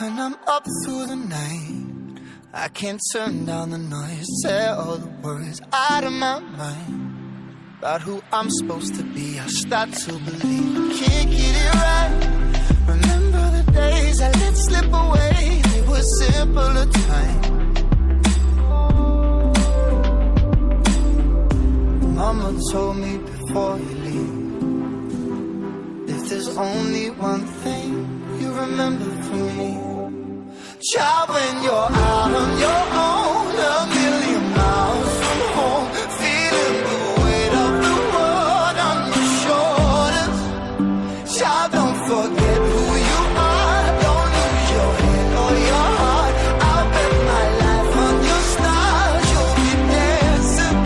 When I'm up through the night, I can't turn down the noise. Say all the words out of my mind about who I'm supposed to be. I start to believe I can't get it right. Remember the days I let slip away. They were simpler times. Mama told me before you leave, if there's only one thing you remember from me, child, when you're out on your own, a million miles from home, feeling the weight of the world on your shoulders. Child, don't forget who you are. Don't lose your head or your heart. I'll bet my life on your stars. You'll be dancing,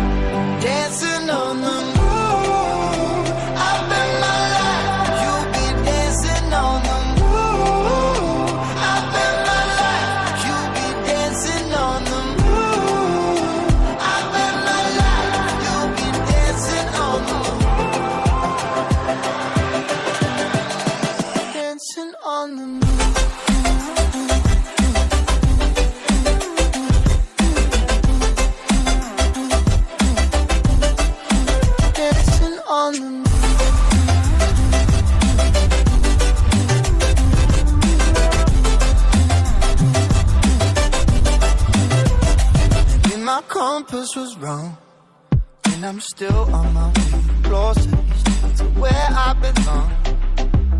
dancing on the moon. I'll bet my life you'll be dancing on the moon. I'll bet my life you'll be dancing on the moon. I'll bet my life you'll be dancing on the moon. Dancing on the moon. Dancing on the moon. Maybe my compass was wrong, and I'm still on my way closer to where I belong.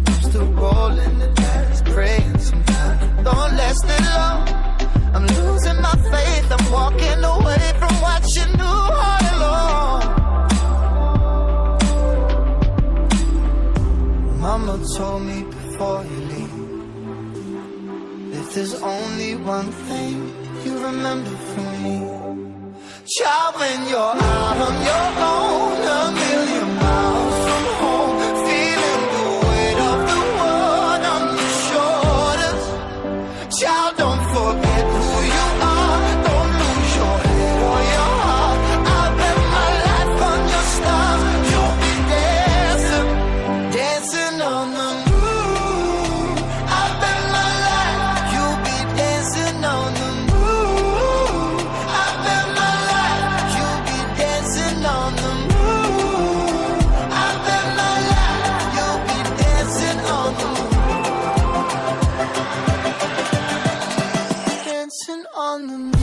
I'm still rolling the dice, praying sometimes don't last it long. I'm losing my faith, I'm walking away from what you knew all along. Mama told me before you leave, if there's only one thing you remember from me, child, when you're out on your own, a million miles from home, feeling the weight of the world on your shoulders. Child, don't forget who you are. Don't lose your head or your heart. I'll bet my life on your stars. You'll be dancing, dancing on the moon. I'll bet my life you'll be dancing on the moon. I'll bet my life you'll be dancing on the moon. I'll bet my life you'll be dancing on the moon. Dancing on the moon.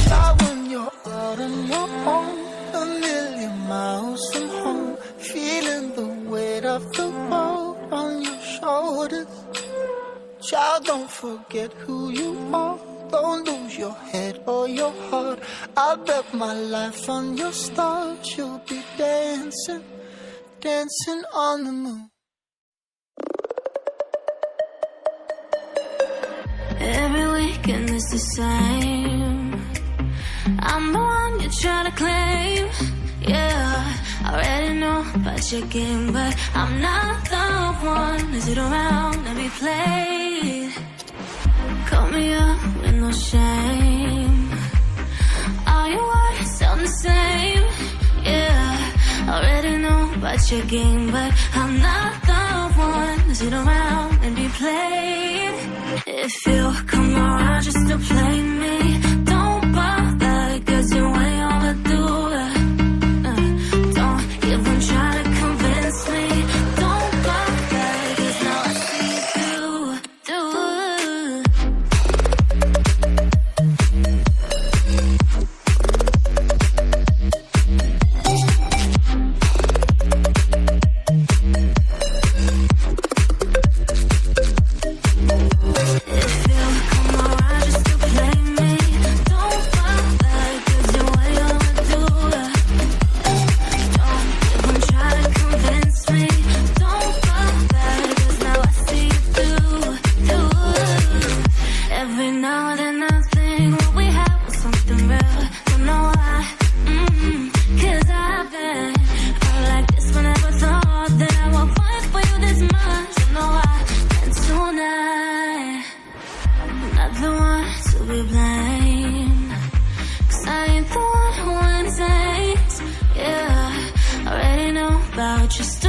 Child, when you're out on your own, a million miles from home, feeling the weight of the world on your shoulders. Child, don't forget who you are. Don't lose your head or your heart. I'll bet my life on your stars. You'll be dancing, dancing on the moon. Every weekend is the same. I'm the one you try to claim. Yeah, I already know about your game, but I'm not the one to sit around and be played. Call me up with no shame. All your words sound the same. Yeah, I already know about your game, but I'm not the one to sit around and be played. If you come around just to play me, don't bother, 'cause you ain't all I do. Don't even try to convince me. Don't bother, 'cause now I see you do. If you come around just to play me, about just